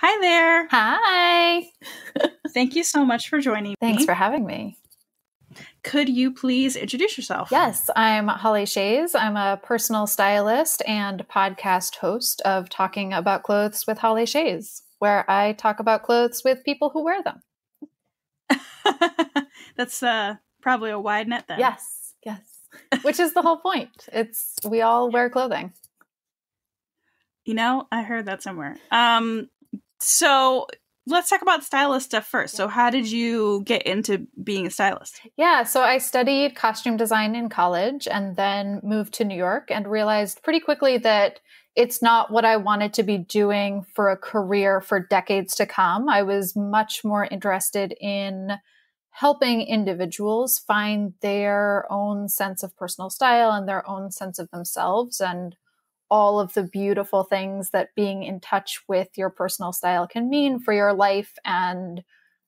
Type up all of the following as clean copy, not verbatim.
Hi there. Hi. Thank you so much for joining me. Thanks for having me. Could you please introduce yourself? Yes, I'm Holly Chayes. I'm a personal stylist and podcast host of Talking About Clothes with Holly Chayes, where I talk about clothes with people who wear them. That's probably a wide net then. Yes. Which is the whole point. We all wear clothing. You know, I heard that somewhere. So let's talk about stylist stuff first. So how did you get into being a stylist? Yeah, so I studied costume design in college and then moved to New York and realized pretty quickly that it's not what I wanted to be doing for a career for decades to come. I was much more interested in helping individuals find their own sense of personal style and their own sense of themselves and all of the beautiful things that being in touch with your personal style can mean for your life and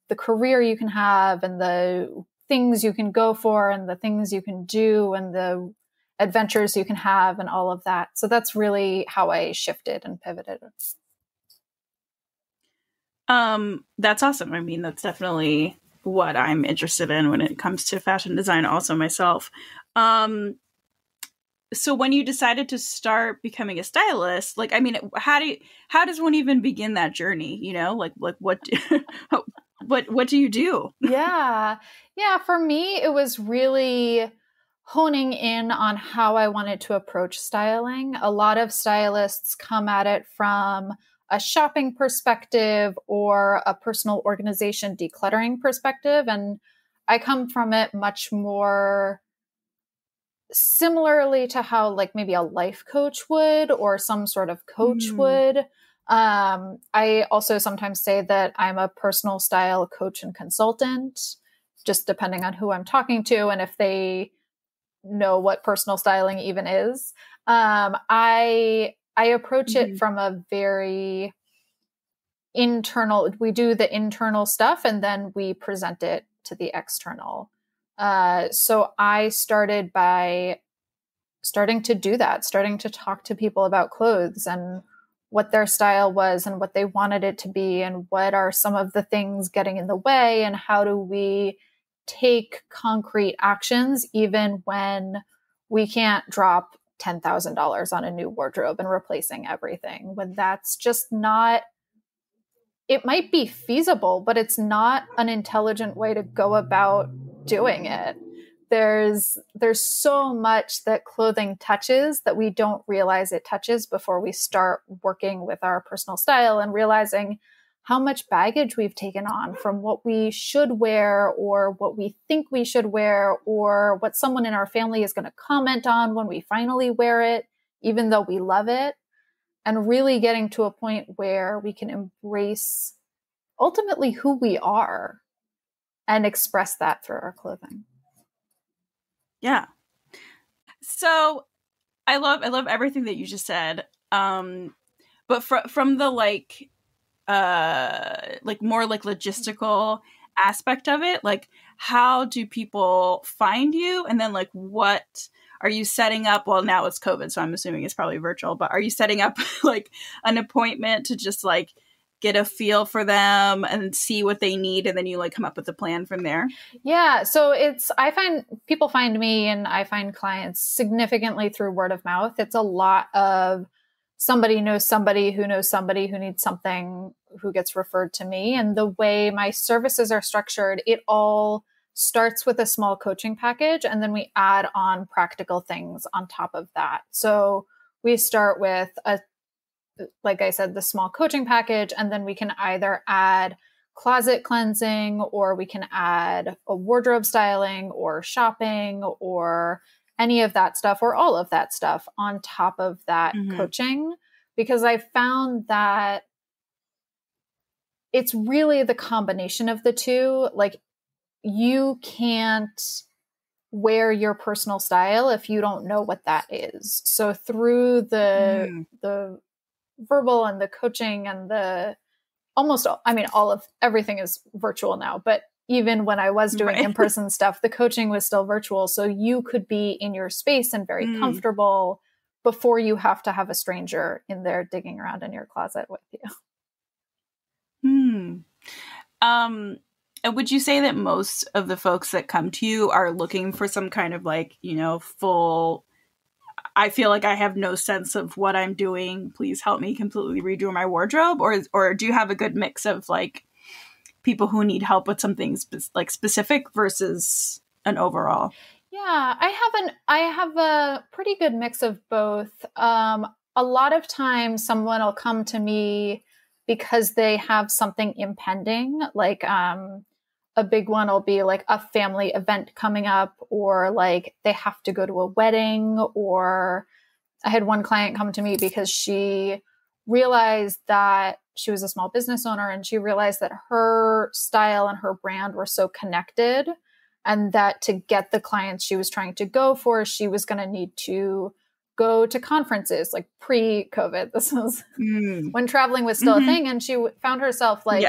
the career you can have and the things you can go for and the things you can do and the adventures you can have and all of that. So that's really how I shifted and pivoted. That's awesome. I mean, that's definitely what I'm interested in when it comes to fashion design also myself. So when you decided to start becoming a stylist, like, I mean, how does one even begin that journey? You know, like what, what do you do? Yeah. For me, it was really honing in on how I wanted to approach styling. A lot of stylists come at it from a shopping perspective or a personal organization decluttering perspective. And I come from it much more similarly to how like maybe a life coach would or some sort of coach would. I also sometimes say that I'm a personal style coach and consultant, just depending on who I'm talking to and if they know what personal styling even is. I approach it from a very internal, we do the internal stuff and then we present it to the external. So I started by starting to do that, starting to talk to people about clothes and what their style was and what they wanted it to be and what are some of the things getting in the way and how do we take concrete actions even when we can't drop $10,000 on a new wardrobe and replacing everything, when that's just not, it might be feasible, but it's not an intelligent way to go about doing it. There's so much that clothing touches that we don't realize it touches before we start working with our personal style and realizing how much baggage we've taken on from what we should wear or what we think we should wear or what someone in our family is going to comment on when we finally wear it, even though we love it. And really getting to a point where we can embrace ultimately who we are and express that through our clothing. Yeah. So I love everything that you just said. But from the like more like logistical aspect of it, like how do people find you? And then like what are you setting up? Well, now it's COVID, so I'm assuming it's probably virtual, but are you setting up like an appointment to just like get a feel for them and see what they need, and then you like come up with a plan from there? Yeah. So I find people find me and I find clients significantly through word of mouth. It's a lot of somebody knows somebody who knows somebody who needs something who gets referred to me. And the way my services are structured, it all starts with a small coaching package. And then we add on practical things on top of that. So we start with like I said, the small coaching package, and then we can either add closet cleansing or we can add a wardrobe styling or shopping or any of that stuff or all of that stuff on top of that coaching, because I found that it's really the combination of the two. Like you can't wear your personal style if you don't know what that is. So through the verbal and the coaching and the everything is virtual now, but even when I was doing in-person stuff, the coaching was still virtual. So you could be in your space and very comfortable before you have to have a stranger in there digging around in your closet with you. And would you say that most of the folks that come to you are looking for some kind of like, full, I feel like I have no sense of what I'm doing, please help me completely redo my wardrobe? Or do you have a good mix of like people who need help with something specific versus an overall? Yeah, I have a pretty good mix of both. A lot of times someone will come to me because they have something impending, like a big one will be like a family event coming up, or like they have to go to a wedding. Or I had one client come to me because she realized that she was a small business owner, and she realized that her style and her brand were so connected, and that to get the clients she was trying to go for, she was going to need to go to conferences, like pre-COVID. This was when traveling was still a thing. And she found herself like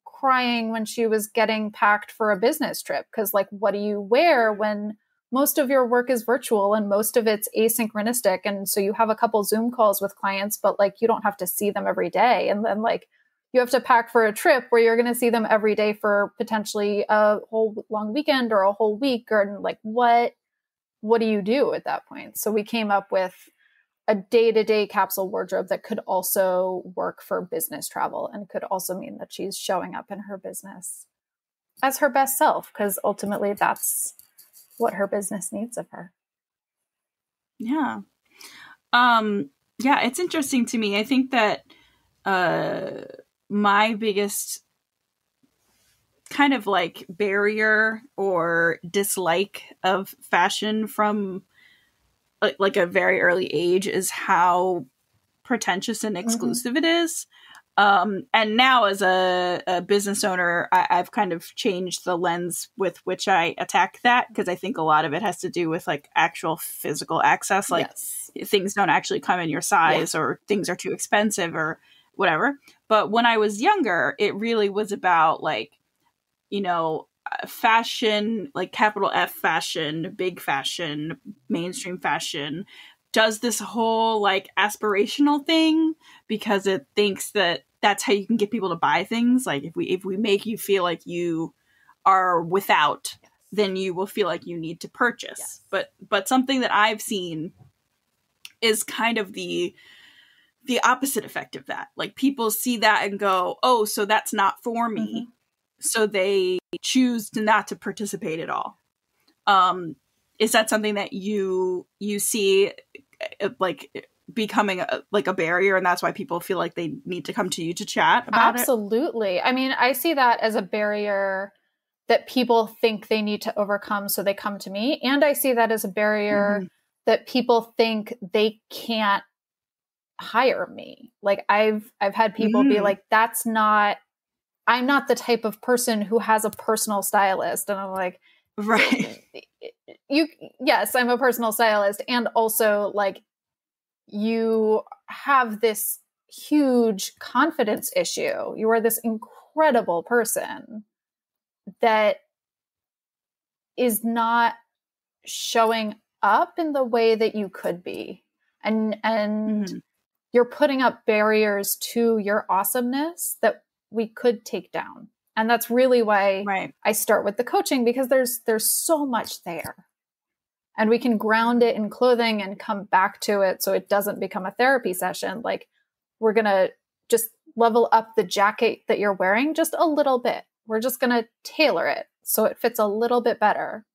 crying when she was getting packed for a business trip. Cause like, what do you wear when most of your work is virtual and most of it's asynchronistic? And so you have a couple Zoom calls with clients, but like, you don't have to see them every day. And then like, you have to pack for a trip where you're going to see them every day for potentially a whole long weekend or a whole week. Or like, what do you do at that point? So we came up with a day-to-day capsule wardrobe that could also work for business travel and could also mean that she's showing up in her business as her best self, because ultimately that's what her business needs of her. Yeah. It's interesting to me. I think that my biggest kind of like barrier or dislike of fashion from like a very early age is how pretentious and exclusive it is. And now as a business owner, I've kind of changed the lens with which I attack that, because I think a lot of it has to do with like actual physical access. Like things don't actually come in your size, or things are too expensive or whatever. But when I was younger, it really was about like, fashion, like capital F fashion, big fashion, mainstream fashion, does this whole like aspirational thing because it thinks that that's how you can get people to buy things. Like if we make you feel like you are without, then you will feel like you need to purchase. But something that I've seen is kind of the opposite effect of that. Like people see that and go, oh, so that's not for me. So they choose to not to participate at all. Is that something that you see like becoming a barrier, and that's why people feel like they need to come to you to chat about it? Absolutely. I mean, I see that as a barrier that people think they need to overcome, so they come to me. And I see that as a barrier that people think they can't hire me. Like I've had people be like, I'm not the type of person who has a personal stylist. And I'm like, right. Yes, I'm a personal stylist. And also like you have this huge confidence issue. You are this incredible person that is not showing up in the way that you could be. And you're putting up barriers to your awesomeness that we could take down. And that's really why I start with the coaching, because there's so much there. And we can ground it in clothing and come back to it so it doesn't become a therapy session. Like we're going to just level up the jacket that you're wearing just a little bit. We're just going to tailor it so it fits a little bit better.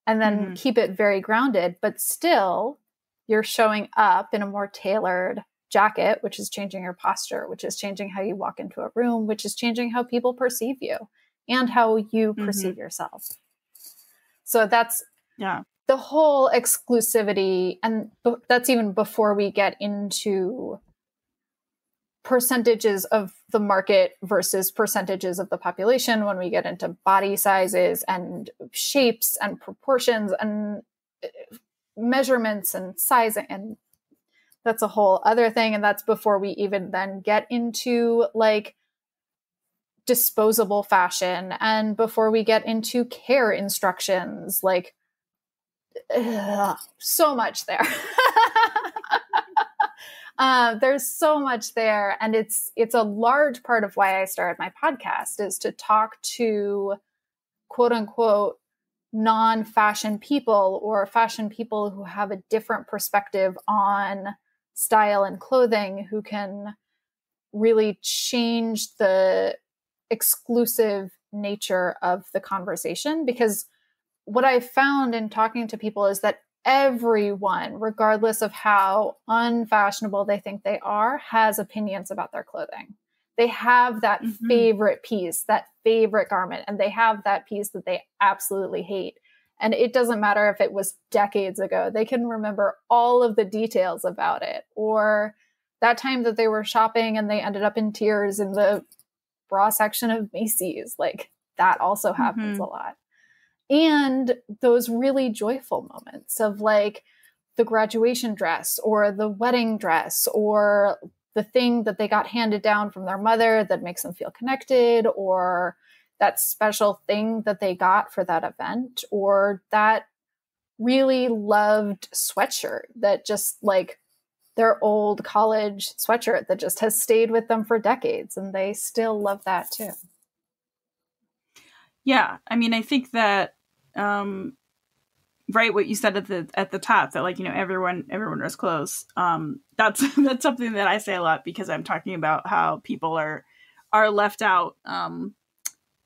And then keep it very grounded, but still you're showing up in a more tailored jacket, which is changing your posture, which is changing how you walk into a room, which is changing how people perceive you and how you perceive yourself. So that's the whole exclusivity. And that's even before we get into percentages of the market versus percentages of the population, when we get into body sizes and shapes and proportions and measurements and sizing. And that's a whole other thing. And that's before we even then get into like disposable fashion, and before we get into care instructions, like so much there. There's so much there. And it's a large part of why I started my podcast, is to talk to quote unquote non-fashion people, or fashion people who have a different perspective on style and clothing, who can really change the exclusive nature of the conversation. Because what I've found in talking to people is that everyone, regardless of how unfashionable they think they are, has opinions about their clothing. They have that favorite piece, that favorite garment, and they have that piece that they absolutely hate. And it doesn't matter if it was decades ago. They can remember all of the details about it, or that time that they were shopping and they ended up in tears in the bra section of Macy's. Like, that also happens a lot. And those really joyful moments of like the graduation dress or the wedding dress, or the thing that they got handed down from their mother that makes them feel connected, or that special thing that they got for that event, or that really loved sweatshirt that just like their old college sweatshirt that just has stayed with them for decades, and they still love that too. Yeah. I mean, I think that, right, what you said at the top, that like, you know, everyone wears clothes. That's something that I say a lot, because I'm talking about how people are left out,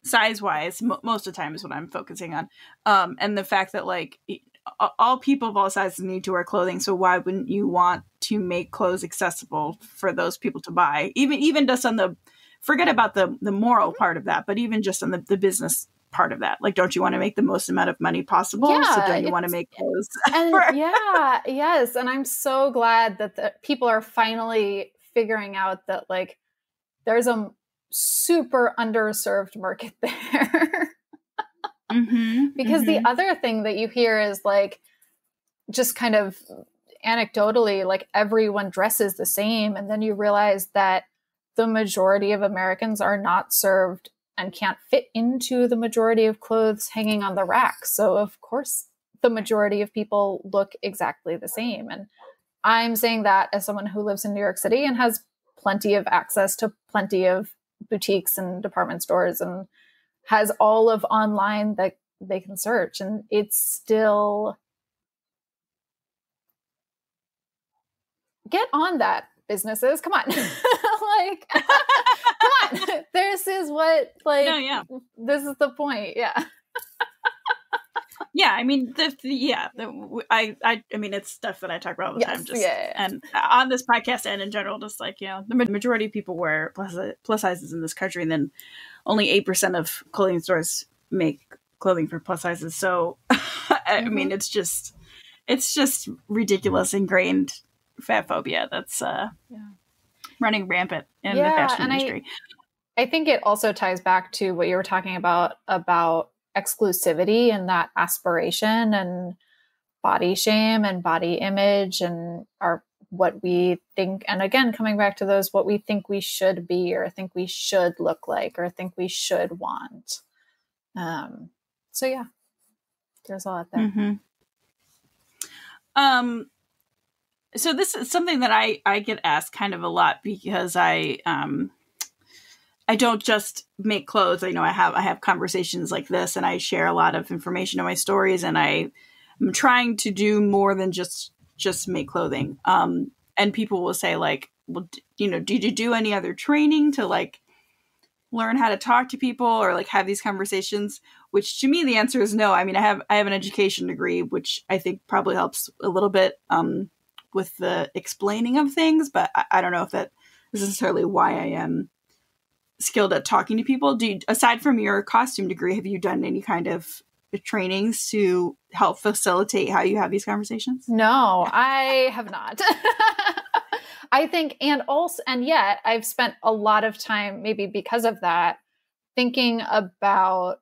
size wise. Most of the time is what I'm focusing on. And the fact that like all people of all sizes need to wear clothing. So why wouldn't you want to make clothes accessible for those people to buy? Even just on forget about the moral part of that, but even just on the business part of that. Like, don't you want to make the most amount of money possible? Yeah, so don't you want to make clothes? Yes. And I'm so glad that the people are finally figuring out that like there's a super underserved market there. Because the other thing that you hear is like, just kind of anecdotally, like everyone dresses the same. And then you realize that the majority of Americans are not served and can't fit into the majority of clothes hanging on the rack. So of course, the majority of people look exactly the same. And I'm saying that as someone who lives in New York City and has plenty of access to plenty of boutiques and department stores, and has all of online that they can search. And it's still, get on that, businesses. Come on. Like, come on. This is what, like, no, yeah. This is the point. Yeah. Yeah. I mean, I mean, it's stuff that I talk about all the time, and on this podcast and in general, just like, you know, the majority of people wear plus sizes in this country, and then only 8% of clothing stores make clothing for plus sizes. So, I mean, it's just ridiculous, ingrained fatphobia that's running rampant in the fashion industry. I think it also ties back to what you were talking about exclusivity and that aspiration and body shame and body image and what we think. And again, coming back to those, what we think we should be, or think we should look like, or think we should want. So yeah, there's a lot there. So this is something that I get asked kind of a lot, because I don't just make clothes. You know, I have conversations like this, and I share a lot of information in my stories, and I'm trying to do more than just make clothing. And people will say like, well, you know, did you do any other training to like learn how to talk to people or like have these conversations? Which to me, the answer is no. I mean, I have an education degree, which I think probably helps a little bit with the explaining of things, but I don't know if that is necessarily why I am skilled at talking to people. Aside from your costume degree, have you done any kind of trainings to help facilitate how you have these conversations? No, I have not. I think, and yet I've spent a lot of time, maybe because of that, thinking about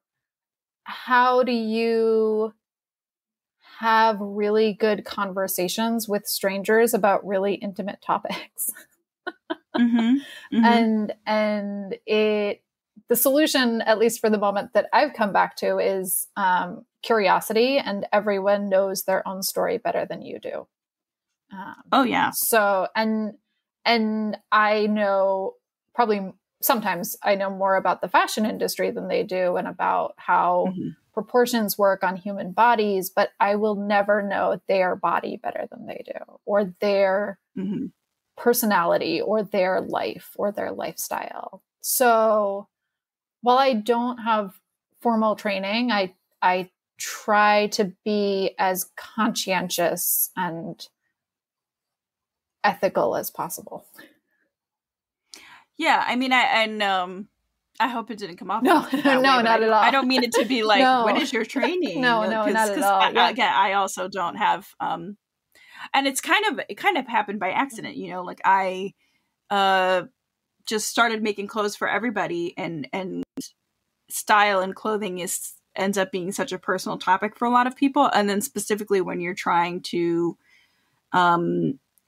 how do you have really good conversations with strangers about really intimate topics. And the solution, at least for the moment, that I've come back to is curiosity, and everyone knows their own story better than you do. Oh yeah. So, and And I know probably sometimes I know more about the fashion industry than they do and about how proportions work on human bodies, but I will never know their body better than they do, or their personality, or their life, or their lifestyle. So while I don't have formal training, I try to be as conscientious and ethical as possible. Yeah, I mean, I hope it didn't come off. No, not at all. I don't mean it to be like, when is your training? No, not at all. Yeah. Again, I also don't have, and it kind of happened by accident, like I, just started making clothes for everybody, and style and clothing ends up being such a personal topic for a lot of people. And then specifically when you're trying to,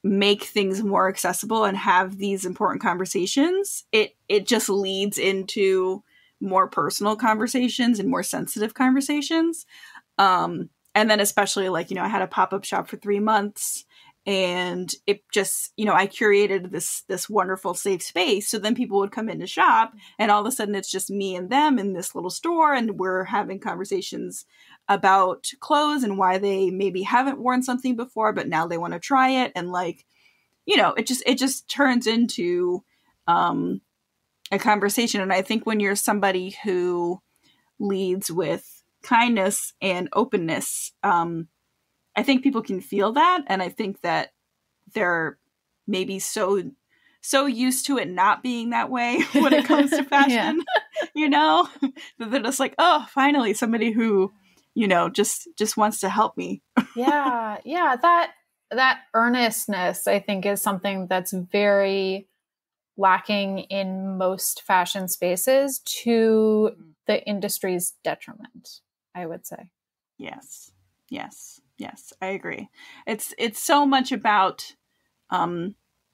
make things more accessible and have these important conversations, it just leads into more personal conversations and more sensitive conversations. And then especially like, I had a pop-up shop for 3 months, and it just, I curated this wonderful safe space. So then people would come in to shop, and all of a sudden it's just me and them in this little store, and we're having conversations about clothes and why they maybe haven't worn something before, but now they want to try it. And like, it just turns into a conversation. And I think when you're somebody who leads with kindness and openness, I think people can feel that. And I think that they're maybe so used to it not being that way when it comes to fashion, that they're just like, oh, finally somebody who, just wants to help me. Yeah. That earnestness, I think, is something that's very lacking in most fashion spaces, to the industry's detriment, I would say. Yes, I agree. It's so much about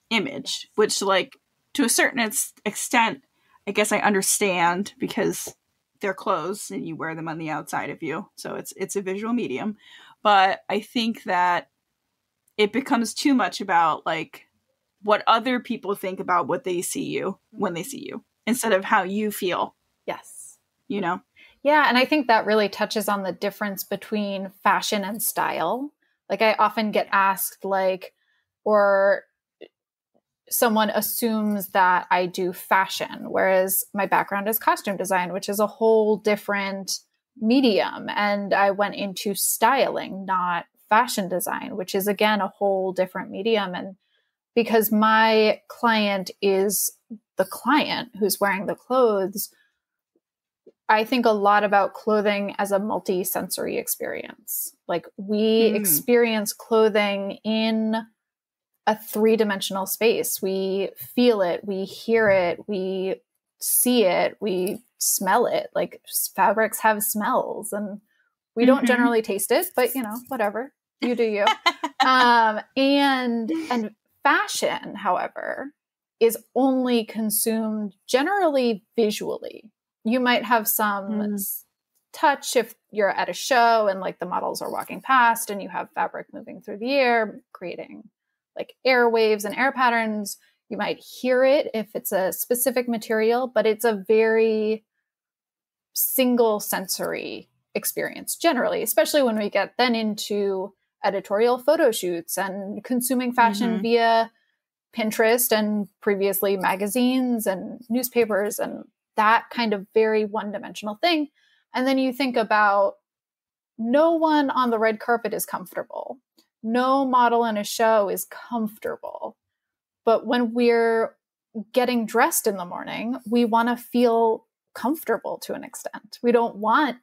image, which, like, to a certain extent, I guess I understand, because they're clothes and you wear them on the outside of you, so it's a visual medium. But I think that it becomes too much about like what other people think about what they see you when they see you, instead of how you feel. Yes. Yeah. And I think that really touches on the difference between fashion and style. Like, I often get asked, like, or someone assumes that I do fashion, whereas my background is costume design, which is a whole different medium. And I went into styling, not fashion design, which is, again, a whole different medium. And because my client is the client who's wearing the clothes, I think a lot about clothing as a multi-sensory experience. Like, we experience clothing in a 3-dimensional space. We feel it, we hear it, we see it, we smell it. Like, fabrics have smells, and we don't generally taste it, but whatever, you do you. And fashion, however, is only consumed generally visually. You might have some touch if you're at a show and like the models are walking past and you have fabric moving through the air, creating like air waves and air patterns. You might hear it if it's a specific material, but it's a very single sensory experience generally, especially when we get then into editorial photo shoots and consuming fashion via Pinterest and previously magazines and newspapers and that kind of very one-dimensional thing. And then you think about, no one on the red carpet is comfortable. No model in a show is comfortable. But when we're getting dressed in the morning, we want to feel comfortable to an extent. We don't want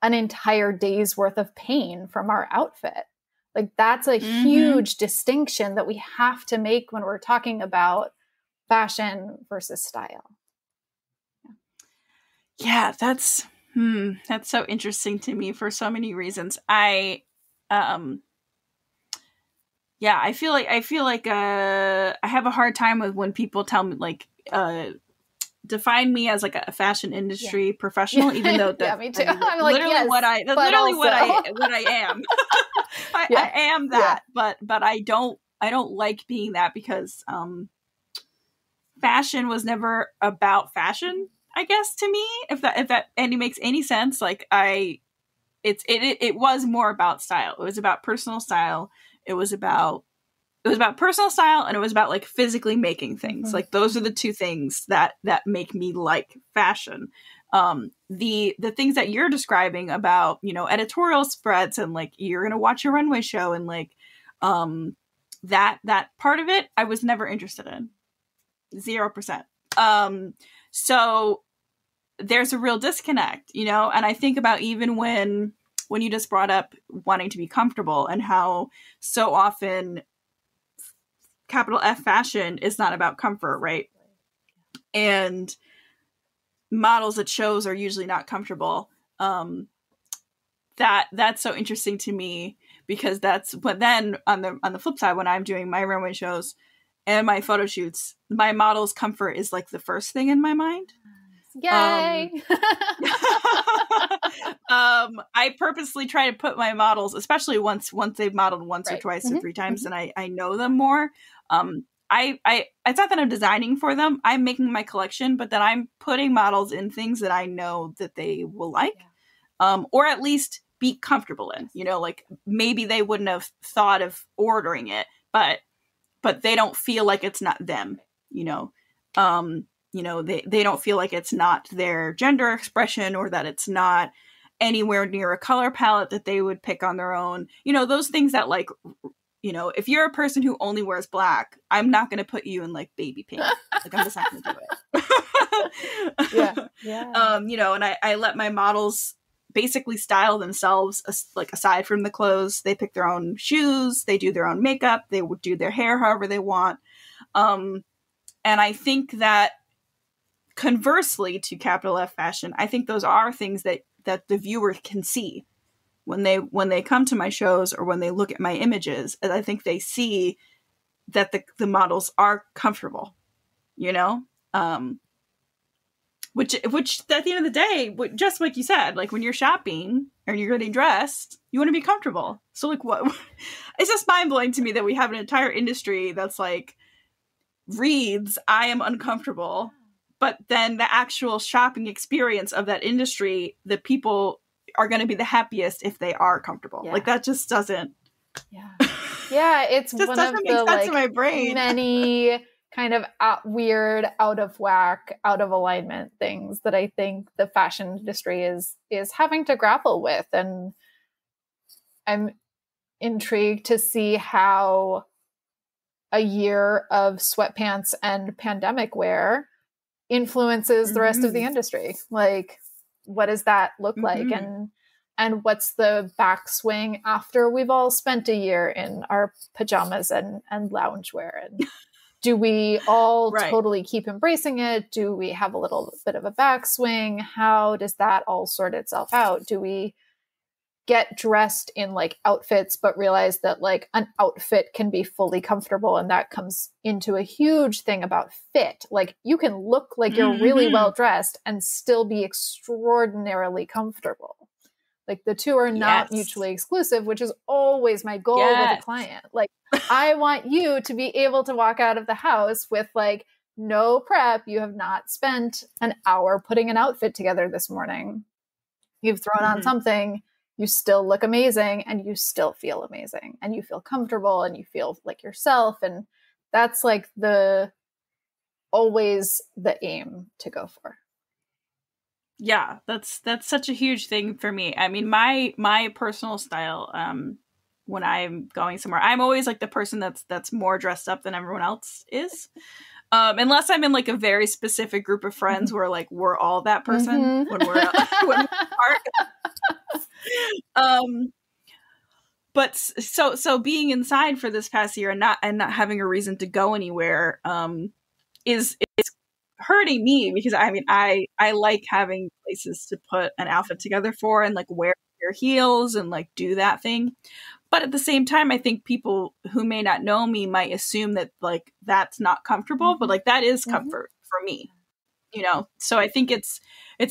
an entire day's worth of pain from our outfit. Like, that's a huge distinction that we have to make when we're talking about fashion versus style. Yeah, that's so interesting to me for so many reasons. I feel like I have a hard time with when people tell me, like, define me as like a fashion industry professional, even though that's me too. I'm like, literally what I am. I am that, but I don't like being that, because fashion was never about fashion, I guess, to me, if that makes any sense. Like it was more about style. It was about personal style. It was about personal style, and it was about like physically making things. Like those are the two things that make me like fashion. The things that you're describing about, you know, editorial spreads and like you're gonna watch a runway show and like that part of it I was never interested in. 0%. So there's a real disconnect, you know, and I think about even when you just brought up wanting to be comfortable and how so often capital F fashion is not about comfort, right? And models at shows are usually not comfortable. That's so interesting to me, because but then on the flip side, when I'm doing my runway shows and my photo shoots, my model's comfort is like the first thing in my mind. Yay! I purposely try to put my models, especially once they've modeled once or twice or 3 times, and I know them more. It's not that I'm designing for them. I'm making my collection, but then I'm putting models in things that I know that they will like, or at least be comfortable in. You know, like maybe they wouldn't have thought of ordering it, but they don't feel like it's not them. You know, they don't feel like it's not their gender expression, or that it's not anywhere near a color palette that they would pick on their own. You know, those things that like, you know, if you're a person who only wears black, I'm not going to put you in like baby pink. Like I'm just not going to do it. Yeah. You know, and I let my models basically style themselves, like aside from the clothes. They pick their own shoes, they do their own makeup, they would do their hair however they want. And I think that conversely to capital F fashion, I think those are things that the viewer can see when they come to my shows or when they look at my images. And I think they see that the models are comfortable, you know, which at the end of the day, just like you said, like when you're shopping or you're getting dressed, you want to be comfortable. So like what, it's just mind blowing to me that we have an entire industry that's like reads, I am uncomfortable. But then the actual shopping experience of that industry, the people are going to be the happiest if they are comfortable. Yeah. Like that just doesn't. Yeah. Yeah. It's just one of the like in my brain. Many kind of weird, out of whack, out of alignment things that I think the fashion industry is having to grapple with. And I'm intrigued to see how a year of sweatpants and pandemic wear influences the rest of the industry. Like, what does that look like? And what's the backswing after we've all spent a year in our pajamas and loungewear? And do we all totally keep embracing it? Do we have a little bit of a backswing? How does that all sort itself out? Do we get dressed in like outfits, but realize that like an outfit can be fully comfortable, and that comes into a huge thing about fit. Like you can look like you're really well dressed and still be extraordinarily comfortable. Like the two are not mutually exclusive, which is always my goal with a client. Like I want you to be able to walk out of the house with like no prep. You have not spent an hour putting an outfit together this morning. You've thrown on something. You still look amazing, and you still feel amazing, and you feel comfortable, and you feel like yourself. And that's like always the aim to go for. Yeah, that's such a huge thing for me. I mean, my personal style, when I'm going somewhere, I'm always like the person that's more dressed up than everyone else is. Unless I'm in like a very specific group of friends where like we're all that person when we're apart. But so being inside for this past year and not having a reason to go anywhere is hurting me, because I mean I like having places to put an outfit together for and like wear your heels and like do that thing. But at the same time, I think people who may not know me might assume that like that's not comfortable, but like that is comfort for me, you know? So I think it's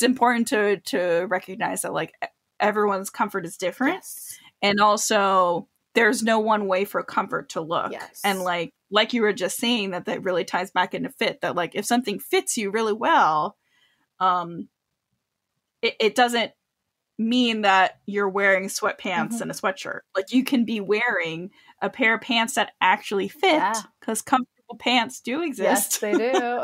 important to recognize that like everyone's comfort is different. Yes. And also there's no one way for comfort to look. Yes. And like like you were just saying, that really ties back into fit, that like if something fits you really well, it doesn't mean that you're wearing sweatpants and a sweatshirt. Like you can be wearing a pair of pants that actually fit, because comfortable pants do exist. Yes, they do.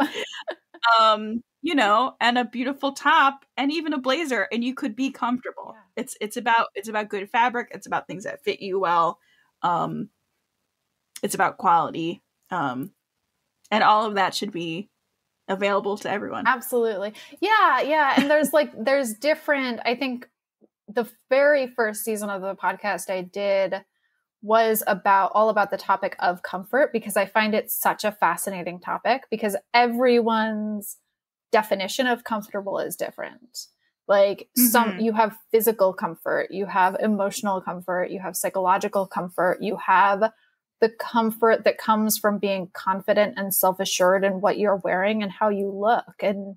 You know, and a beautiful top and even a blazer, and you could be comfortable. Yeah. It's about good fabric. It's about things that fit you well. It's about quality. And all of that should be available to everyone. Absolutely. Yeah. And there's different, I think the very first season of the podcast I did was all about the topic of comfort, because I find it such a fascinating topic, because everyone's definition of comfortable is different. Like you have physical comfort, you have emotional comfort, you have psychological comfort, you have the comfort that comes from being confident and self-assured in what you're wearing and how you look. And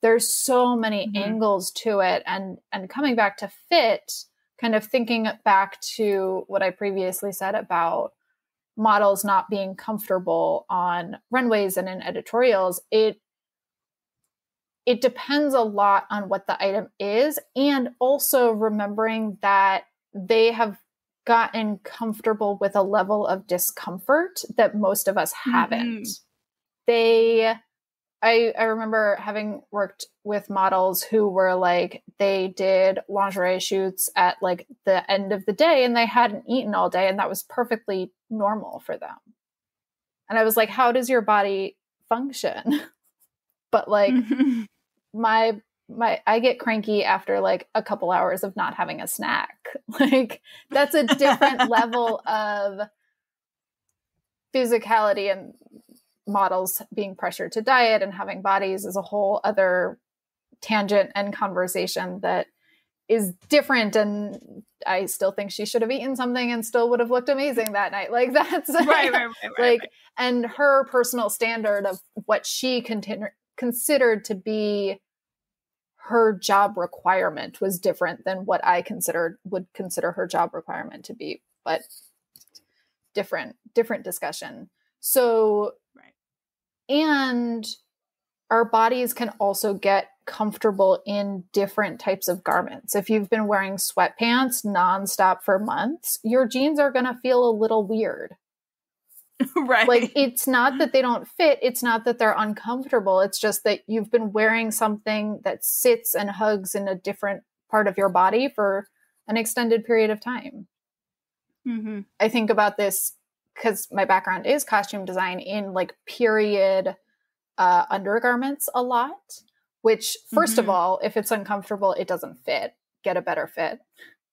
there's so many angles to it. And coming back to fit, kind of thinking back to what I previously said about models not being comfortable on runways and in editorials, it depends a lot on what the item is, and also remembering that they have gotten comfortable with a level of discomfort that most of us haven't. I remember having worked with models who were like, they did lingerie shoots at like the end of the day and they hadn't eaten all day, and that was perfectly normal for them. And I was like, how does your body function? But like I get cranky after like a couple hours of not having a snack. Like that's a different level of physicality, and models being pressured to diet and having bodies is a whole other tangent and conversation that is different. And I still think she should have eaten something and still would have looked amazing that night. Like that's right. And her personal standard of what she considered to be her job requirement was different than what I would consider her job requirement to be, but different discussion. So, and our bodies can also get comfortable in different types of garments. If you've been wearing sweatpants nonstop for months, your jeans are going to feel a little weird. Right. Like it's not that they don't fit. It's not that they're uncomfortable. It's just that you've been wearing something that sits and hugs in a different part of your body for an extended period of time. I think about this because my background is costume design, in like period undergarments a lot, which first of all, if it's uncomfortable, it doesn't fit. Get a better fit.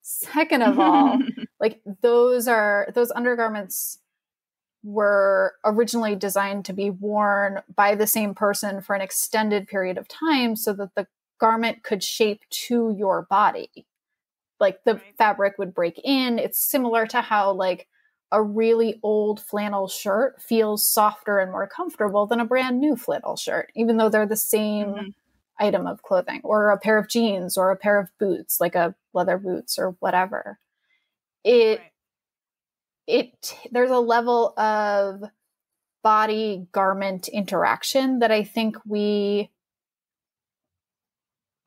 Second of all, like those undergarments were originally designed to be worn by the same person for an extended period of time so that the garment could shape to your body. Like the fabric would break in. It's similar to how like a really old flannel shirt feels softer and more comfortable than a brand new flannel shirt, even though they're the same item of clothing, or a pair of jeans or a pair of boots, like a leather boots or whatever. There's a level of body garment interaction that I think we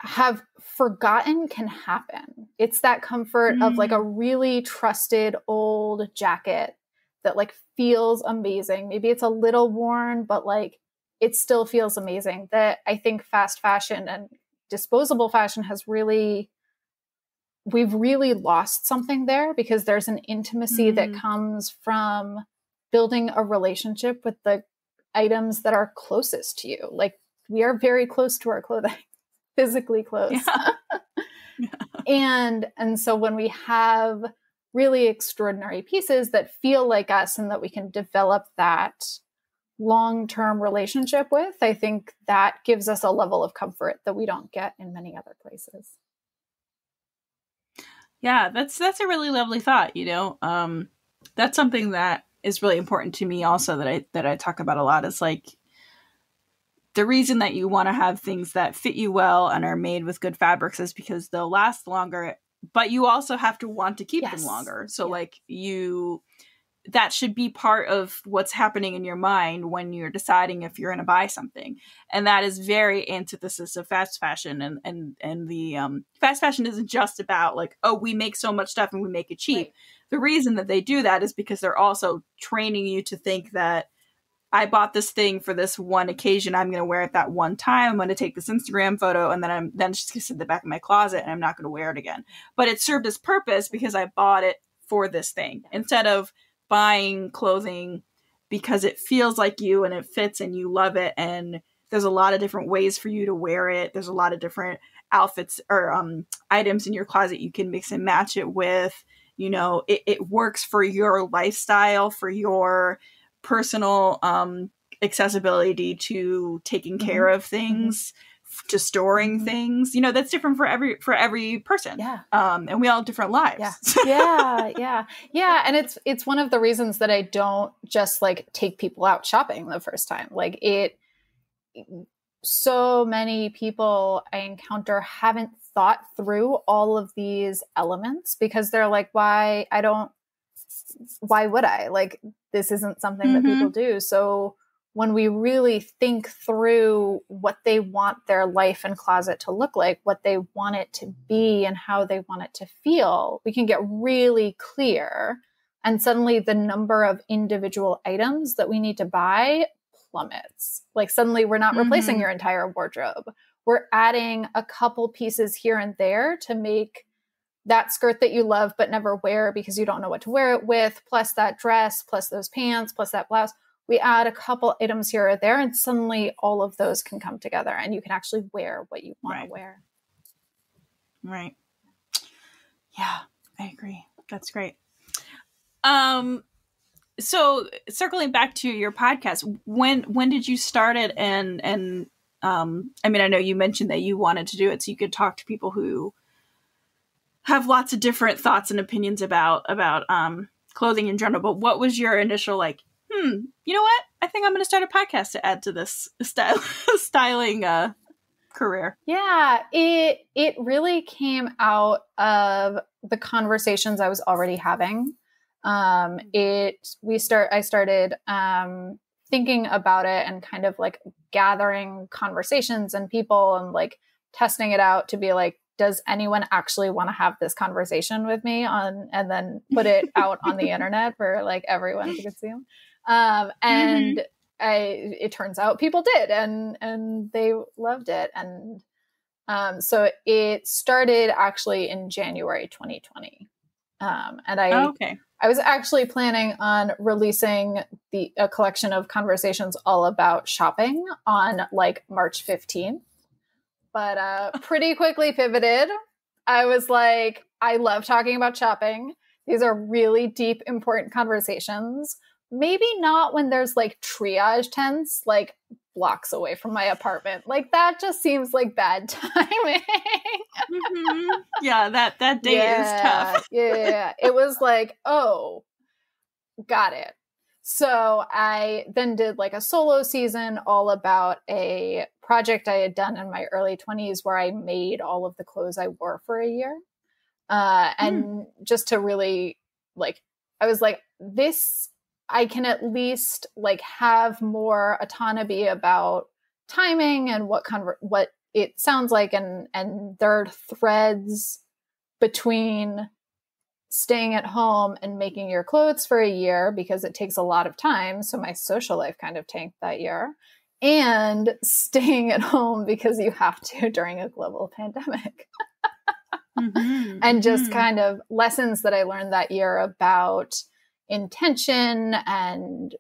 have forgotten can happen. It's that comfort of like a really trusted old jacket that like feels amazing. Maybe it's a little worn, but like it still feels amazing. That I think fast fashion and disposable fashion we've really lost something there, because there's an intimacy that comes from building a relationship with the items that are closest to you. Like we are very close to our clothing, physically close. And so when we have really extraordinary pieces that feel like us and that we can develop that long-term relationship with, I think that gives us a level of comfort that we don't get in many other places. Yeah, that's a really lovely thought, you know. That's something that is really important to me also, that I talk about a lot, is like the reason that you want to have things that fit you well and are made with good fabrics is because they'll last longer, but you also have to want to keep them longer. So like that should be part of what's happening in your mind when you're deciding if you're going to buy something. And that is very antithesis of fast fashion. And the fast fashion isn't just about like, oh, we make so much stuff and we make it cheap. Right. The reason that they do that is because they're also training you to think that I bought this thing for this one occasion. I'm going to wear it that one time. I'm going to take this Instagram photo and then it's just going to sit in the back of my closet and I'm not going to wear it again. But it served its purpose because I bought it for this thing instead of buying clothing because it feels like you and it fits and you love it. And there's a lot of different ways for you to wear it. There's a lot of different outfits or items in your closet you can mix and match it with. You know, it works for your lifestyle, for your personal accessibility to taking care of things, to storing things. You know, that's different for every person. Yeah. And we all have different lives. Yeah. And it's one of the reasons that I don't just like take people out shopping the first time. Like so many people I encounter haven't thought through all of these elements because they're like, why would I? Like, this isn't something that people do. So when we really think through what they want their life and closet to look like, what they want it to be and how they want it to feel, we can get really clear. And suddenly the number of individual items that we need to buy plummets. Like suddenly we're not replacing your entire wardrobe. We're adding a couple pieces here and there to make that skirt that you love but never wear because you don't know what to wear it with, plus that dress, plus those pants, plus that blouse. We add a couple items here or there, and suddenly all of those can come together, and you can actually wear what you want to wear. Right. Yeah, I agree. That's great. So circling back to your podcast, when did you start it? And I mean, I know you mentioned that you wanted to do it so you could talk to people who have lots of different thoughts and opinions about clothing in general. But what was your initial like, you know what? I think I'm going to start a podcast to add to this styling career. Yeah, it really came out of the conversations I was already having. I started thinking about it and kind of like gathering conversations and people and like testing it out to be like, does anyone actually want to have this conversation with me and then put it out on the internet for like everyone to consume? And it turns out people did, and they loved it. And, so it started actually in January, 2020. And I was actually planning on releasing a collection of conversations all about shopping on like March 15th. But pretty quickly pivoted. I was like, I love talking about shopping. These are really deep, important conversations. Maybe not when there's like triage tents, like blocks away from my apartment. Like that just seems like bad timing. Yeah, that day is tough. Yeah. It was like, oh, got it. So I then did like a solo season all about a project I had done in my early 20s where I made all of the clothes I wore for a year. And just to really like, I was like, this, I can at least like have more autonomy about timing and what it sounds like. And there are threads between staying at home and making your clothes for a year because it takes a lot of time. So my social life kind of tanked that year, and staying at home because you have to during a global pandemic. And just kind of lessons that I learned that year about intention and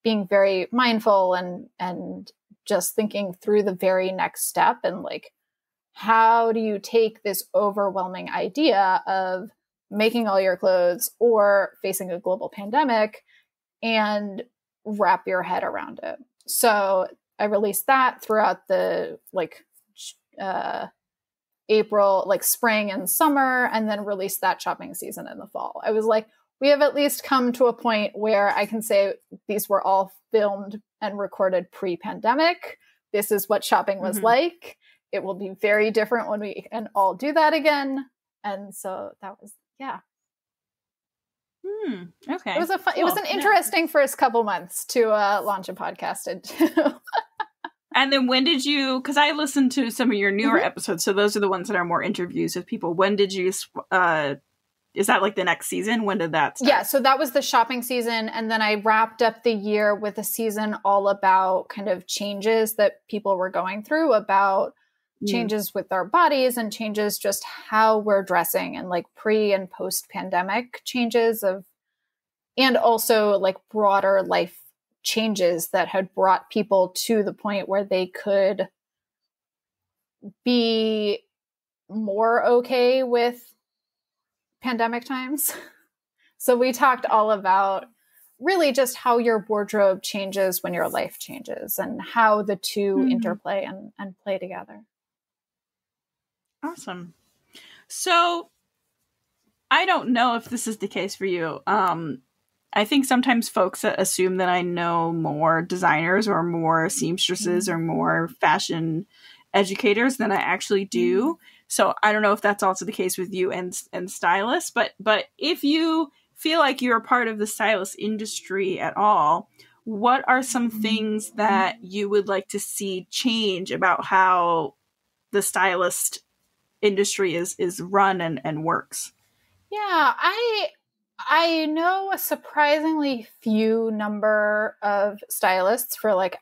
being very mindful and just thinking through the very next step. And like, how do you take this overwhelming idea of making all your clothes or facing a global pandemic and wrap your head around it? So I released that throughout the April, like spring and summer, and then released that shopping season in the fall. I was like, we have at least come to a point where I can say these were all filmed and recorded pre-pandemic. This is what shopping was like. It will be very different when we can all do that again. And so that was, Okay. It was it was an interesting first couple months to launch a podcast into. And then when did you, because I listened to some of your newer episodes, so those are the ones that are more interviews with people. When did you, is that like the next season? When did that start? Yeah, so that was the shopping season. And then I wrapped up the year with a season all about kind of changes that people were going through, about changes with our bodies and changes just how we're dressing, and like pre and post pandemic changes and also like broader life changes that had brought people to the point where they could be more okay with pandemic times. So we talked all about really just how your wardrobe changes when your life changes, and how the two interplay and play together. Awesome. So I don't know if this is the case for you. I think sometimes folks assume that I know more designers or more seamstresses or more fashion educators than I actually do. So I don't know if that's also the case with you and stylists, but if you feel like you're a part of the stylist industry at all, what are some things that you would like to see change about how the stylist industry is run and works? Yeah, I know a surprisingly few number of stylists. For like,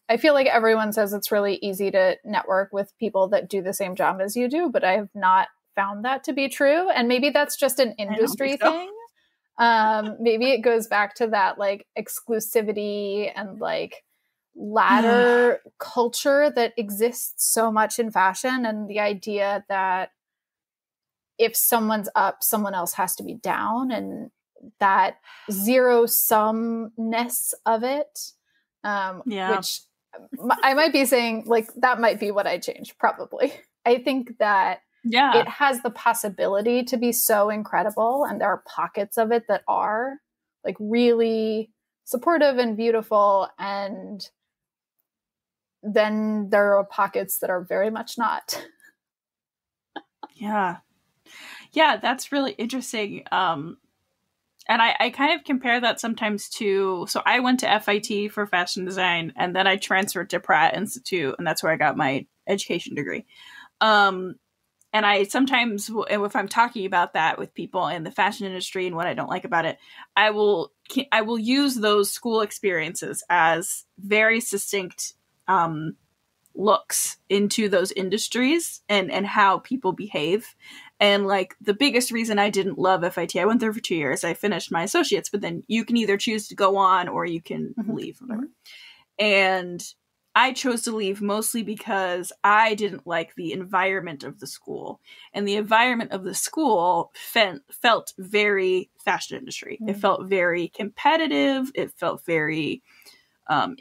I feel like everyone says it's really easy to network with people that do the same job as you do, but I have not found that to be true. And maybe that's just an industry thing. Maybe it goes back to that like exclusivity and like ladder culture that exists so much in fashion, and the idea that if someone's up, someone else has to be down, and that zero sumness of it, which I might be saying like that might be what I change. Probably. I think that it has the possibility to be so incredible, and there are pockets of it that are like really supportive and beautiful, and then there are pockets that are very much not. Yeah, that's really interesting. And I kind of compare that sometimes to, so I went to FIT for fashion design, and then I transferred to Pratt Institute, and that's where I got my education degree. And I sometimes, if I'm talking about that with people in the fashion industry and what I don't like about it, I will use those school experiences as very succinct looks into those industries and how people behave. And like the biggest reason I didn't love FIT, I went there for 2 years. I finished my associates, but then you can either choose to go on or you can leave. Whatever. And I chose to leave mostly because I didn't like the environment of the school. And the environment of the school felt very fashion industry. It felt very competitive. It felt very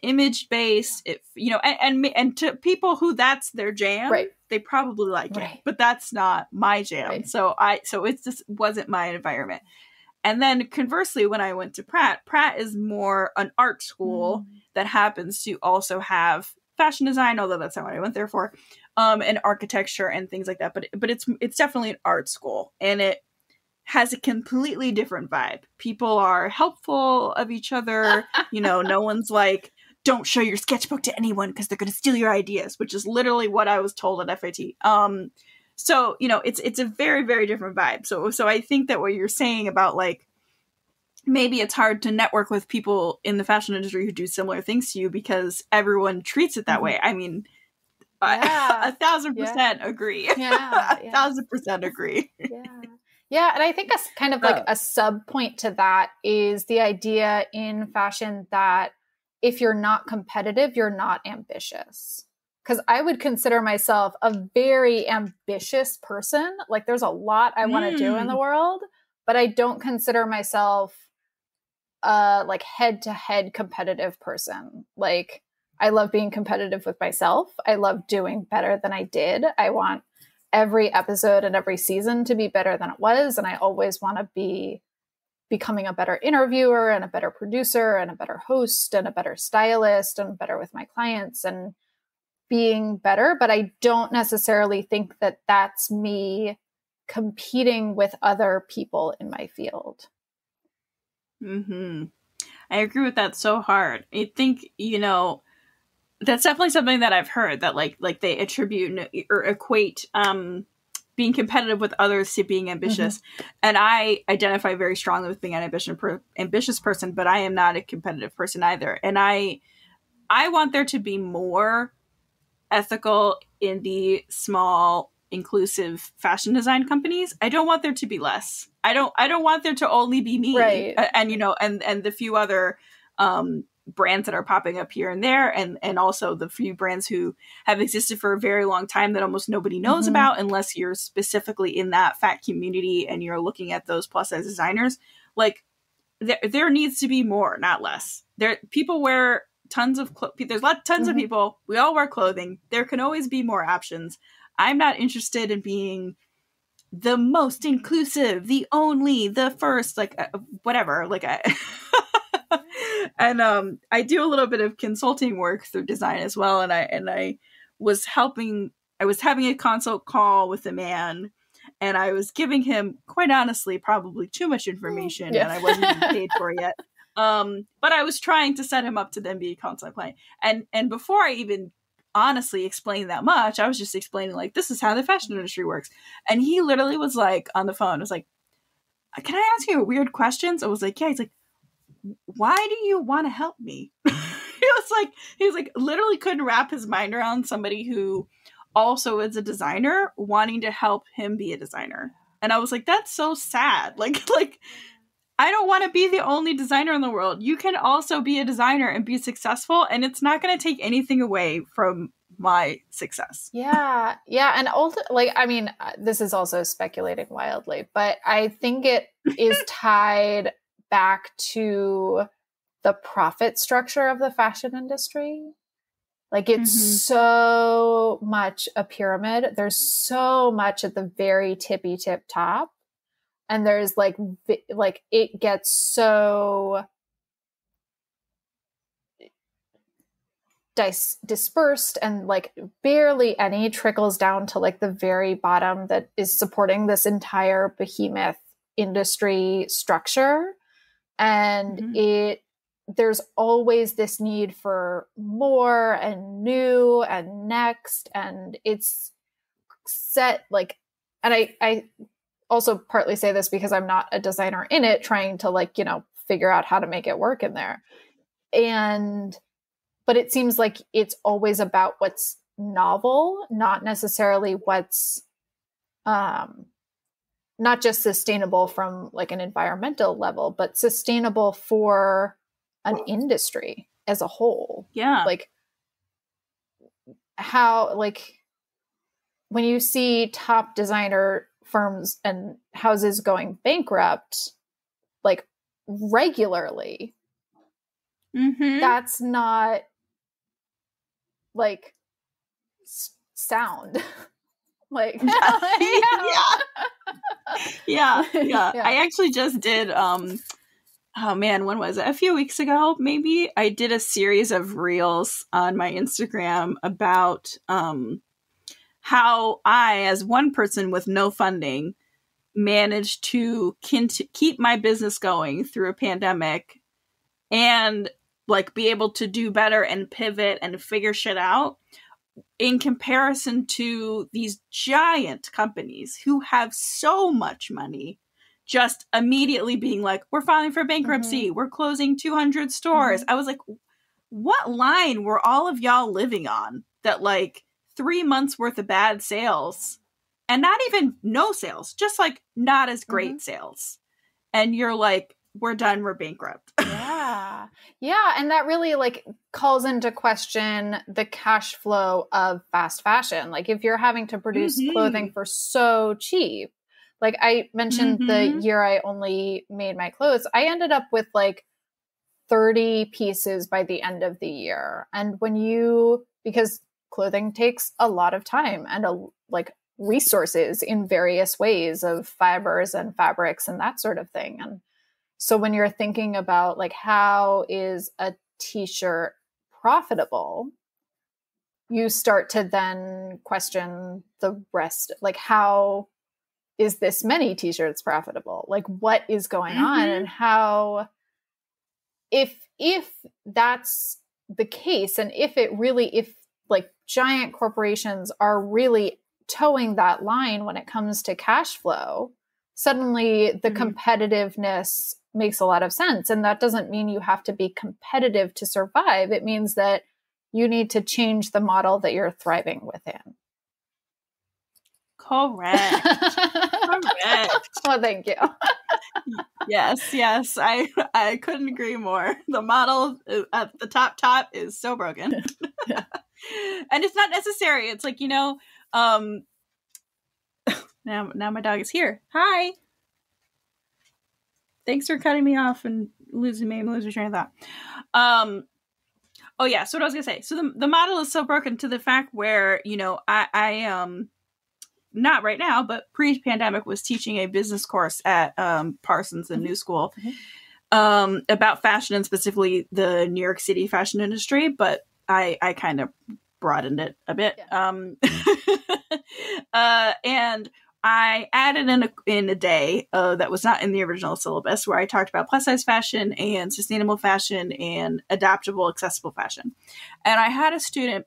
image based. It, you know, and to people who that's their jam, they probably like it. But that's not my jam. So it just wasn't my environment. And then conversely, when I went to Pratt is more an art school that happens to also have fashion design, although that's not what I went there for, and architecture and things like that. But it's definitely an art school, and it has a completely different vibe. People are helpful of each other. You know, no one's like, don't show your sketchbook to anyone because they're going to steal your ideas, which is literally what I was told at FIT. So, you know, it's a very, very different vibe. So I think that what you're saying about like, maybe it's hard to network with people in the fashion industry who do similar things to you because everyone treats it that way. I mean, 1,000% agree. 1,000% agree. Yeah. And I think a kind of like a sub point to that is the idea in fashion that if you're not competitive, you're not ambitious. Because I would consider myself a very ambitious person. Like there's a lot I want to do in the world, but I don't consider myself like head-to-head competitive person. Like I love being competitive with myself. I love doing better than I did. I want every episode and every season to be better than it was. And I always want to be becoming a better interviewer and a better producer and a better host and a better stylist and better with my clients and being better. But I don't necessarily think that that's me competing with other people in my field. Mm-hmm. I agree with that so hard. I think, that's definitely something that I've heard, that like they attribute or equate being competitive with others to being ambitious. And I identify very strongly with being an ambitious person, but I am not a competitive person either. And I want there to be more ethical, indie, small, inclusive fashion design companies. I don't want there to be less. I don't want there to only be me, Right. and the few other brands that are popping up here and there, and also the few brands who have existed for a very long time that almost nobody knows about, unless you're specifically in that fat community and you're looking at those plus size designers. Like, there needs to be more, not less. People wear tons of there's tons of people. We all wear clothing. There can always be more options. I'm not interested in being the most inclusive, the only, the first, like whatever. Like and I do a little bit of consulting work through design as well. And I was having a consult call with a man, and I was giving him, quite honestly, probably too much information, and I wasn't even paid for it yet. But I was trying to set him up to then be a consult client. And before I even honestly explained that much, I was just explaining, like, this is how the fashion industry works. And he literally was like, on the phone, was like, can I ask you a weird question? So I was like, yeah. He's like, why do you want to help me? he was like literally couldn't wrap his mind around somebody who also is a designer wanting to help him be a designer. And I was like, that's so sad. Like I don't want to be the only designer in the world. You can also be a designer and be successful, and it's not going to take anything away from my success. Yeah. And this is also speculating wildly, but I think it is tied back to the profit structure of the fashion industry. Like, it's so much a pyramid. There's so much at the very tippy tip top. And there's like it gets so dispersed, and like barely any trickles down to like the very bottom that is supporting this entire behemoth industry structure. And there's always this need for more and new and next. And it's set like, and I also partly say this because I'm not a designer in it, trying to figure out how to make it work in there. But it seems like it's always about what's novel, not necessarily what's not just sustainable from like an environmental level, but sustainable for an industry as a whole. Yeah. Like how, like when you see top designer firms and houses going bankrupt, like regularly, that's not like sound. Like, yeah. I actually just did, oh man, when was it? A few weeks ago, maybe. I did a series of reels on my Instagram about how I, as one person with no funding, managed to keep my business going through a pandemic and like be able to do better and pivot and figure shit out, in comparison to these giant companies who have so much money just immediately being like, we're filing for bankruptcy, we're closing 200 stores. I was like, what line were all of y'all living on that like 3 months worth of bad sales, and not even no sales, just like not as great sales, and you're like, we're done, we're bankrupt. Yeah. And that really like calls into question the cash flow of fast fashion. Like if you're having to produce clothing for so cheap, like I mentioned the year I only made my clothes, I ended up with like 30 pieces by the end of the year. And because clothing takes a lot of time and like resources in various ways of fibers and fabrics and that sort of thing. And so when you're thinking about like, how is a t-shirt profitable, you start to then question the rest. Like, how is this many t-shirts profitable? Like, what is going on, and how if that's the case, and if like giant corporations are really towing that line when it comes to cash flow, suddenly the competitiveness makes a lot of sense. And that doesn't mean you have to be competitive to survive. It means that you need to change the model that you're thriving within. Correct. Correct. Well, thank you. Yes. I couldn't agree more. The model at the top is so broken. Yeah. And it's not necessary. It's like, now my dog is here. Hi. Thanks for cutting me off and losing my train of thought. Oh yeah, so what I was gonna say. So the model is so broken to the fact where, I not right now, but pre-pandemic was teaching a business course at Parsons and New School about fashion and specifically the New York City fashion industry, but I kind of broadened it a bit. Yeah. And I added in a day that was not in the original syllabus, where I talked about plus size fashion and sustainable fashion and adaptable, accessible fashion. And I had a student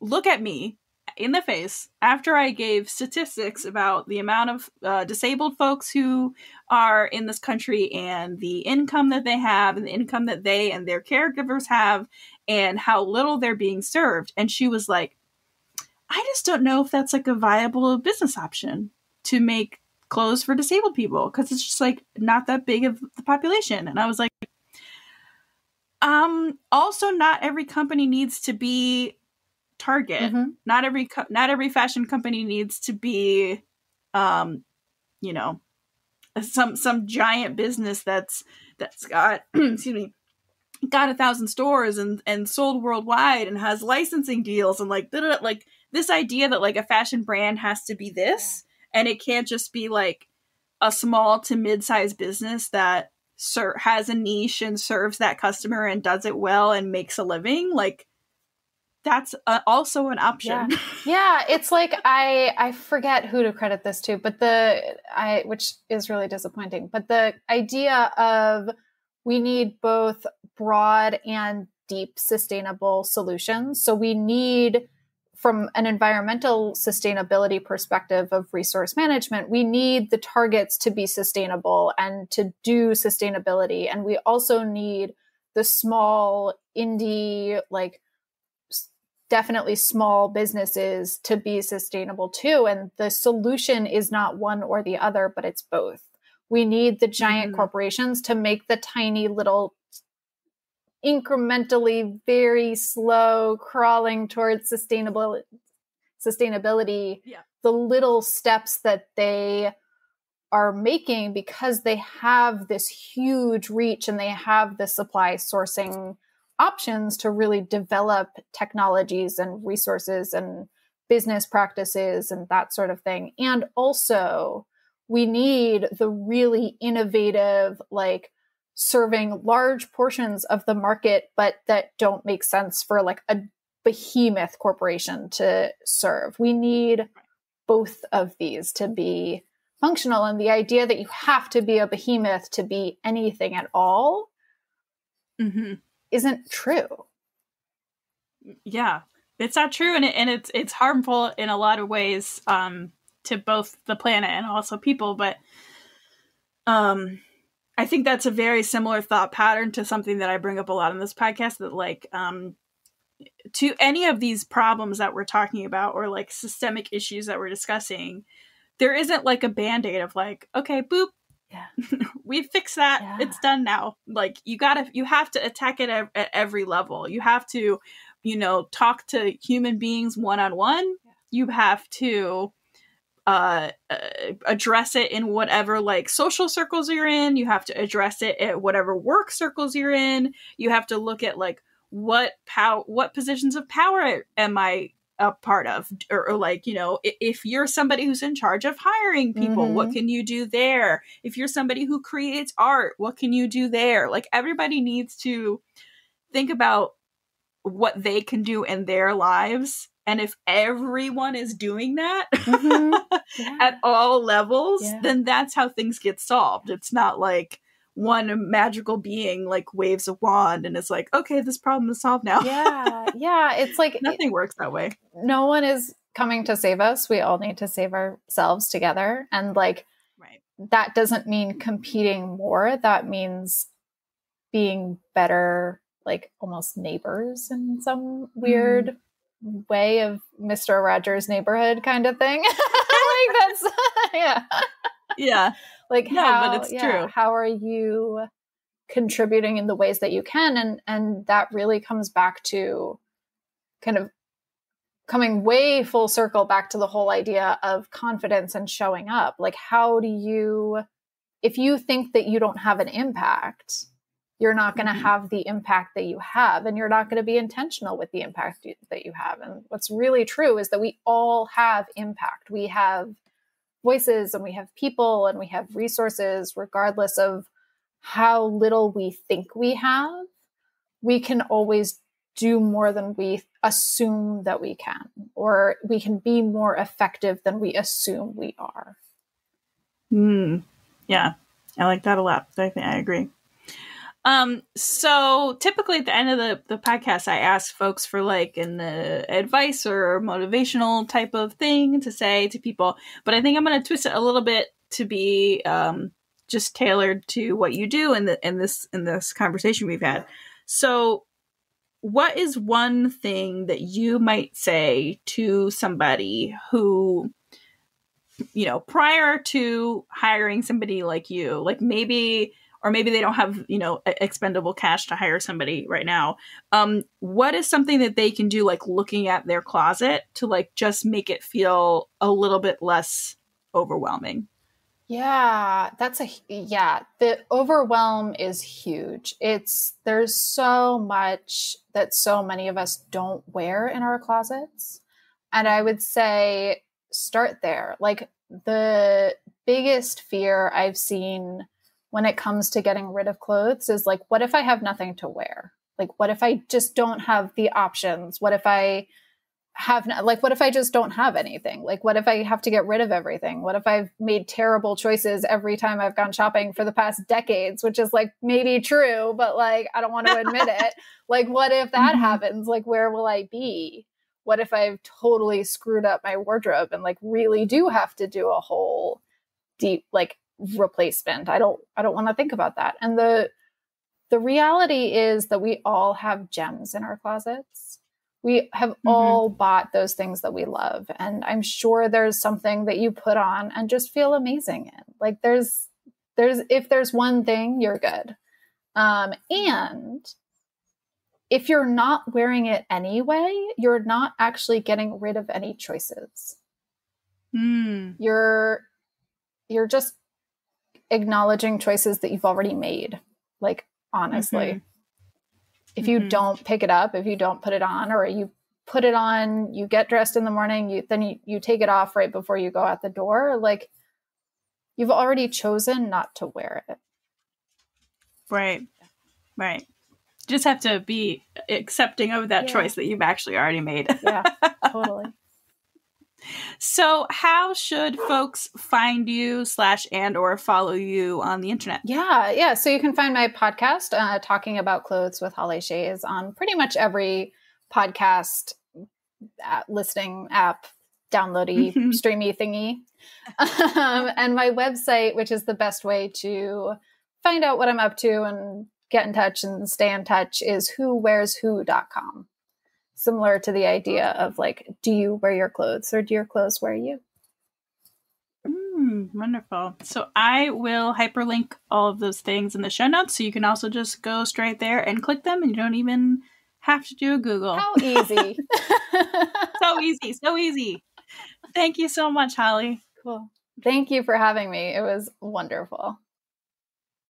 look at me in the face after I gave statistics about the amount of disabled folks who are in this country and the income that they have and the income that they and their caregivers have and how little they're being served. And she was like, I just don't know if that's like a viable business option to make clothes for disabled people, because it's just like not that big of the population. And I was like, also not every company needs to be Target. Not every fashion company needs to be some giant business that's got excuse me, got 1,000 stores and sold worldwide and has licensing deals and like this idea that like a fashion brand has to be this, and it can't just be like a small to mid-sized business that has a niche and serves that customer and does it well and makes a living. Like that's also an option. Yeah. It's like, I forget who to credit this to, but which is really disappointing, but the idea of we need both broad and deep sustainable solutions. So we need, from an environmental sustainability perspective of resource management, we need the targets to be sustainable and to do sustainability. And we also need the small indie, like definitely small businesses to be sustainable too. And the solution is not one or the other, but it's both. We need the giant corporations to make the tiny little incrementally very slow crawling towards sustainability, the little steps that they are making because they have this huge reach and they have the supply sourcing options to really develop technologies and resources and business practices and that sort of thing. And also we need the really innovative, like serving large portions of the market, but that don't make sense for like a behemoth corporation to serve. We need both of these to be functional. And the idea that you have to be a behemoth to be anything at all isn't true. Yeah, it's not true. And it's harmful in a lot of ways to both the planet and also people. But I think that's a very similar thought pattern to something that I bring up a lot in this podcast, that like to any of these problems that we're talking about or like systemic issues that we're discussing, there isn't like a Band-Aid of like, okay, boop. Yeah. We fixed that. Yeah. It's done now. Like you have to attack it at every level. You have to, talk to human beings one-on-one. Yeah. You have to address it in whatever like social circles you're in. You have to address it at whatever work circles you're in. You have to look at like what positions of power am I a part of, or like, if you're somebody who's in charge of hiring people, what can you do there? If you're somebody who creates art, what can you do there? Like everybody needs to think about what they can do in their lives. And if everyone is doing that at all levels, then that's how things get solved. It's not like one magical being like waves a wand and it's like, okay, this problem is solved now. Yeah. It's like nothing works that way. No one is coming to save us. We all need to save ourselves together. And like, that doesn't mean competing more. That means being better, like almost neighbors in some weird way of Mr. Rogers' Neighborhood kind of thing. Like that's, yeah. Like but it's true. How are you contributing in the ways that you can? And that really comes back to kind of coming way full circle back to the whole idea of confidence and showing up. Like, how do you, if you think that you don't have an impact, you're not going to have the impact that you have, and you're not going to be intentional with the impact that you have. And what's really true is that we all have impact. We have voices and we have people and we have resources, regardless of how little we think we have. We can always do more than we assume that we can, or we can be more effective than we assume we are. Yeah, I like that a lot. I think I agree. So typically at the end of the podcast, I ask folks for like an advice or motivational type of thing to say to people, but I think I'm going to twist it a little bit to be just tailored to what you do in this conversation we've had. So what is one thing that you might say to somebody who, you know, prior to hiring somebody like you, like maybe they don't have, you know, expendable cash to hire somebody right now. What is something that they can do, like looking at their closet to like just make it feel a little bit less overwhelming? Yeah, the overwhelm is huge. There's so much that so many of us don't wear in our closets. And I would say start there. Like the biggest fear I've seen when it comes to getting rid of clothes is like, what if I have nothing to wear? Like, what if I just don't have the options? What if I what if I just don't have anything? Like, what if I have to get rid of everything? What if I've made terrible choices every time I've gone shopping for the past decades, which is like maybe true, but like, I don't want to admit it. Like, what if that happens? Like, where will I be? What if I've totally screwed up my wardrobe and like really do have to do a whole deep, like replacement? I don't want to think about that. And the reality is that we all have gems in our closets. We have all bought those things that we love. And I'm sure there's something that you put on and just feel amazing in. Like if there's one thing, you're good. And if you're not wearing it anyway, you're not actually getting rid of any choices. You're just acknowledging choices that you've already made. Like, honestly. If you don't pick it up, if you don't put it on, or you put it on, you get dressed in the morning, then you take it off right before you go out the door, like you've already chosen not to wear it. Right. You just have to be accepting of that choice that you've actually already made. Yeah, totally. So how should folks find you /and/or follow you on the internet? Yeah. So you can find my podcast, Talking About Clothes with Holly Chayes, on pretty much every podcast listening app, downloady, streamy thingy. And my website, which is the best way to find out what I'm up to and get in touch and stay in touch, is whowearswho.com. Similar to the idea of like, do you wear your clothes or do your clothes wear you? Wonderful. So I will hyperlink all of those things in the show notes. So you can also just go straight there and click them and you don't even have to do a Google. How easy. So easy. Thank you so much, Holly. Cool. Thank you for having me. It was wonderful.